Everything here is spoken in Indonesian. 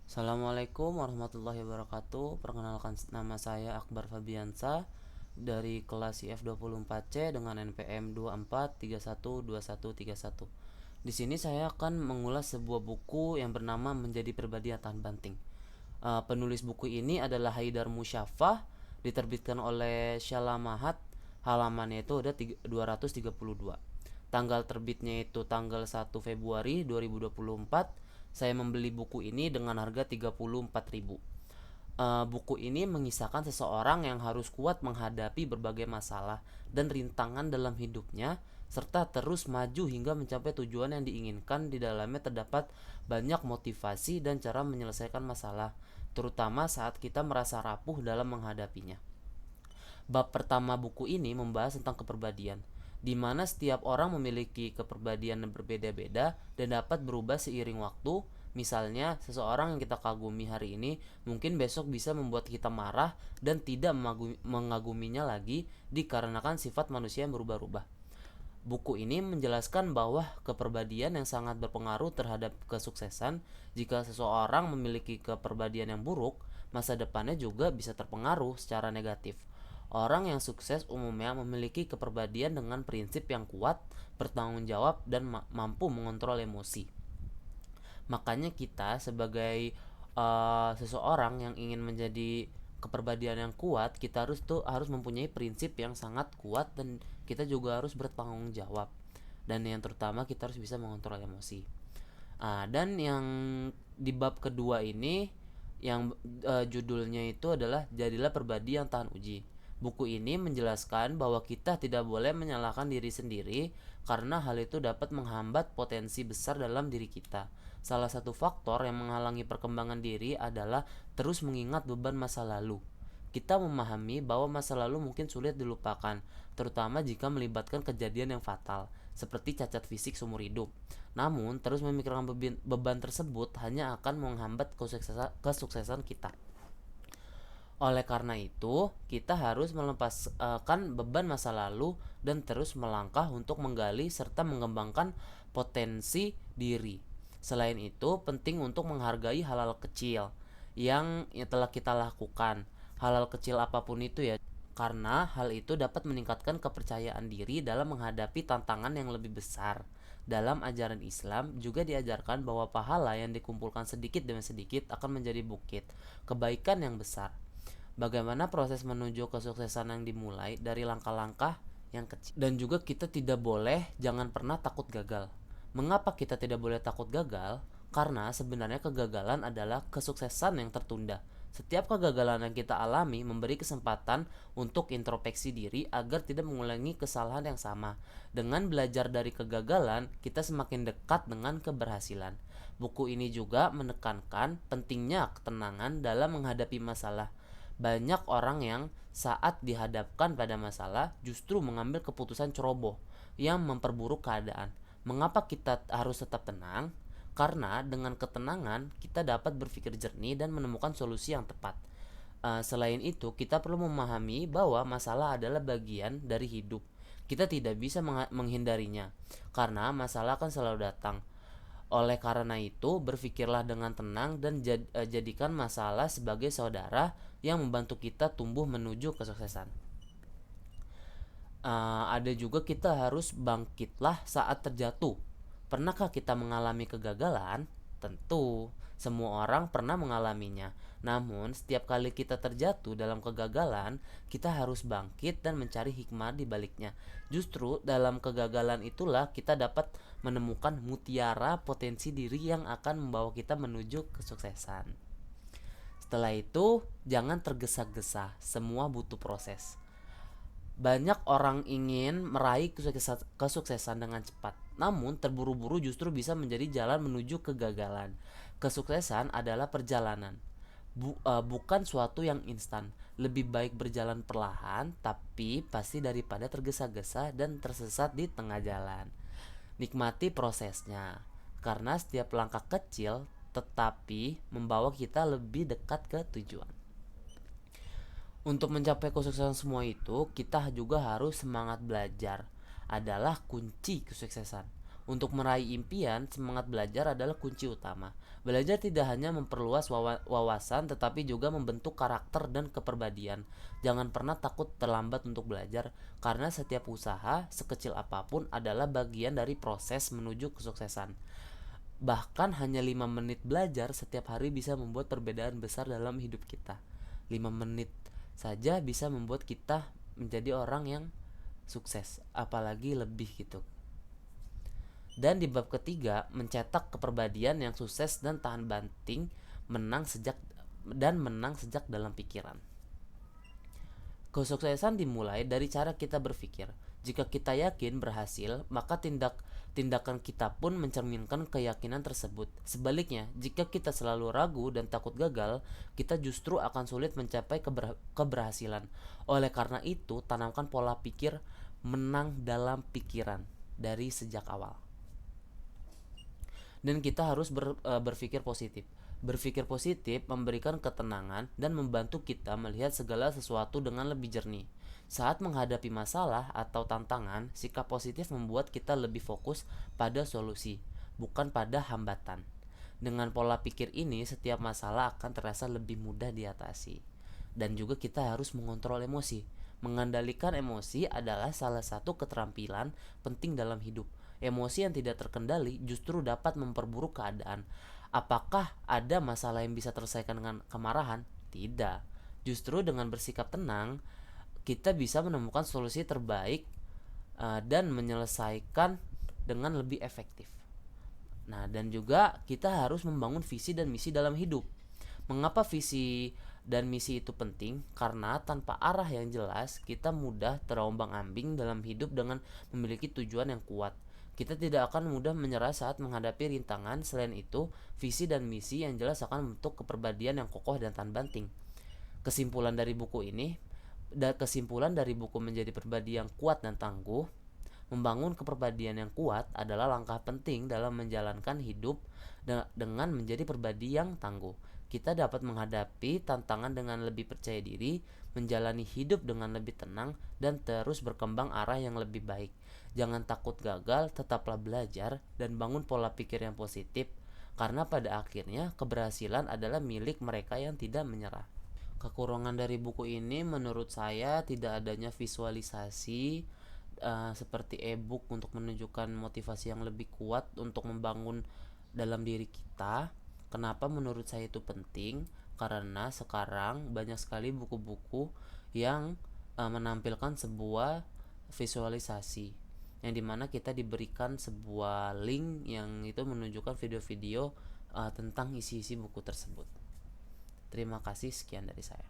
Assalamualaikum warahmatullahi wabarakatuh. Perkenalkan, nama saya Akbar Fabiansa dari kelas IF24C dengan NPM 24312131. Di sini saya akan mengulas sebuah buku yang bernama Menjadi Pribadi yang Tahan Banting. Penulis buku ini adalah Haidar Musyafah, diterbitkan oleh Syalamahat. Halamannya itu ada 232. Tanggal terbitnya itu tanggal 1 Februari 2024. Saya membeli buku ini dengan harga 34.000. Buku ini mengisahkan seseorang yang harus kuat menghadapi berbagai masalah dan rintangan dalam hidupnya, serta terus maju hingga mencapai tujuan yang diinginkan. Di dalamnya terdapat banyak motivasi dan cara menyelesaikan masalah, terutama saat kita merasa rapuh dalam menghadapinya. Bab pertama buku ini membahas tentang kepribadian, di mana setiap orang memiliki kepribadian yang berbeda-beda dan dapat berubah seiring waktu. Misalnya, seseorang yang kita kagumi hari ini mungkin besok bisa membuat kita marah dan tidak mengaguminya lagi, dikarenakan sifat manusia yang berubah-ubah. Buku ini menjelaskan bahwa kepribadian yang sangat berpengaruh terhadap kesuksesan. Jika seseorang memiliki kepribadian yang buruk, masa depannya juga bisa terpengaruh secara negatif. Orang yang sukses umumnya memiliki kepribadian dengan prinsip yang kuat, bertanggung jawab, dan mampu mengontrol emosi. Makanya kita sebagai seseorang yang ingin menjadi kepribadian yang kuat, kita harus mempunyai prinsip yang sangat kuat, dan kita juga harus bertanggung jawab. Dan yang terutama kita harus bisa mengontrol emosi. Dan yang di bab kedua ini, yang judulnya itu adalah Jadilah Pribadi yang Tahan Uji. Buku ini menjelaskan bahwa kita tidak boleh menyalahkan diri sendiri, karena hal itu dapat menghambat potensi besar dalam diri kita. Salah satu faktor yang menghalangi perkembangan diri adalah terus mengingat beban masa lalu. Kita memahami bahwa masa lalu mungkin sulit dilupakan, terutama jika melibatkan kejadian yang fatal, seperti cacat fisik seumur hidup. Namun, terus memikirkan beban tersebut hanya akan menghambat kesuksesan kita. Oleh karena itu, kita harus melepaskan beban masa lalu dan terus melangkah untuk menggali serta mengembangkan potensi diri. Selain itu, penting untuk menghargai hal-hal kecil yang telah kita lakukan. Hal-hal kecil apapun itu ya, karena hal itu dapat meningkatkan kepercayaan diri dalam menghadapi tantangan yang lebih besar. Dalam ajaran Islam juga diajarkan bahwa pahala yang dikumpulkan sedikit demi sedikit akan menjadi bukit kebaikan yang besar. Bagaimana proses menuju kesuksesan yang dimulai dari langkah-langkah yang kecil. Dan juga kita tidak boleh, jangan pernah takut gagal. Mengapa kita tidak boleh takut gagal? Karena sebenarnya kegagalan adalah kesuksesan yang tertunda. Setiap kegagalan yang kita alami memberi kesempatan untuk introspeksi diri agar tidak mengulangi kesalahan yang sama. Dengan belajar dari kegagalan, kita semakin dekat dengan keberhasilan. Buku ini juga menekankan pentingnya ketenangan dalam menghadapi masalah. Banyak orang yang saat dihadapkan pada masalah justru mengambil keputusan ceroboh yang memperburuk keadaan. Mengapa kita harus tetap tenang? Karena dengan ketenangan kita dapat berpikir jernih dan menemukan solusi yang tepat. Selain itu, kita perlu memahami bahwa masalah adalah bagian dari hidup. Kita tidak bisa menghindarinya, karena masalah akan selalu datang. Oleh karena itu, berpikirlah dengan tenang dan jadikan masalah sebagai saudara yang membantu kita tumbuh menuju kesuksesan. Ada juga kita harus bangkitlah saat terjatuh. Pernahkah kita mengalami kegagalan? Tentu, semua orang pernah mengalaminya. Namun, setiap kali kita terjatuh dalam kegagalan, kita harus bangkit dan mencari hikmah di baliknya. Justru dalam kegagalan itulah kita dapat menemukan mutiara potensi diri yang akan membawa kita menuju kesuksesan. Setelah itu, jangan tergesa-gesa. Semua butuh proses. Banyak orang ingin meraih kesuksesan dengan cepat, namun terburu-buru justru bisa menjadi jalan menuju kegagalan. Kesuksesan adalah perjalanan, bukan suatu yang instan. Lebih baik berjalan perlahan, tapi pasti, daripada tergesa-gesa dan tersesat di tengah jalan. Nikmati prosesnya, karena setiap langkah kecil tetapi membawa kita lebih dekat ke tujuan. Untuk mencapai kesuksesan semua itu, kita juga harus semangat belajar. Adalah kunci kesuksesan. Untuk meraih impian, semangat belajar adalah kunci utama. Belajar tidak hanya memperluas wawasan, tetapi juga membentuk karakter dan kepribadian. Jangan pernah takut terlambat untuk belajar, karena setiap usaha, sekecil apapun, adalah bagian dari proses menuju kesuksesan. Bahkan hanya 5 menit belajar setiap hari bisa membuat perbedaan besar dalam hidup kita. 5 menit saja bisa membuat kita menjadi orang yang sukses, apalagi lebih gitu. Dan di bab ketiga, mencetak kepribadian yang sukses dan tahan banting, menang sejak dalam pikiran. Kesuksesan dimulai dari cara kita berpikir. Jika kita yakin berhasil, maka tindakan kita pun mencerminkan keyakinan tersebut. Sebaliknya, jika kita selalu ragu dan takut gagal, kita justru akan sulit mencapai keberhasilan. Oleh karena itu, tanamkan pola pikir menang dalam pikiran dari sejak awal. Dan kita harus berpikir positif. Berpikir positif memberikan ketenangan dan membantu kita melihat segala sesuatu dengan lebih jernih. Saat menghadapi masalah atau tantangan, sikap positif membuat kita lebih fokus pada solusi, bukan pada hambatan. Dengan pola pikir ini, setiap masalah akan terasa lebih mudah diatasi. Dan juga kita harus mengontrol emosi. Mengendalikan emosi adalah salah satu keterampilan penting dalam hidup. Emosi yang tidak terkendali justru dapat memperburuk keadaan. Apakah ada masalah yang bisa terselesaikan dengan kemarahan? Tidak. Justru dengan bersikap tenang, kita bisa menemukan solusi terbaik dan menyelesaikan dengan lebih efektif. Nah, dan juga kita harus membangun visi dan misi dalam hidup. Mengapa visi dan misi itu penting? Karena tanpa arah yang jelas, kita mudah terombang-ambing dalam hidup dengan memiliki tujuan yang kuat. Kita tidak akan mudah menyerah saat menghadapi rintangan. Selain itu, visi dan misi yang jelas akan membentuk kepribadian yang kokoh dan tahan banting. Kesimpulan dari buku menjadi pribadi yang kuat dan tangguh. Membangun kepribadian yang kuat adalah langkah penting dalam menjalankan hidup dengan menjadi pribadi yang tangguh. Kita dapat menghadapi tantangan dengan lebih percaya diri, menjalani hidup dengan lebih tenang, dan terus berkembang arah yang lebih baik. Jangan takut gagal, tetaplah belajar dan bangun pola pikir yang positif, karena pada akhirnya keberhasilan adalah milik mereka yang tidak menyerah. Kekurangan dari buku ini menurut saya tidak adanya visualisasi seperti e-book untuk menunjukkan motivasi yang lebih kuat untuk membangun dalam diri kita. Kenapa menurut saya itu penting? Karena sekarang banyak sekali buku-buku yang menampilkan sebuah visualisasi yang dimana kita diberikan sebuah link yang itu menunjukkan video-video tentang isi-isi buku tersebut. Terima kasih, sekian dari saya.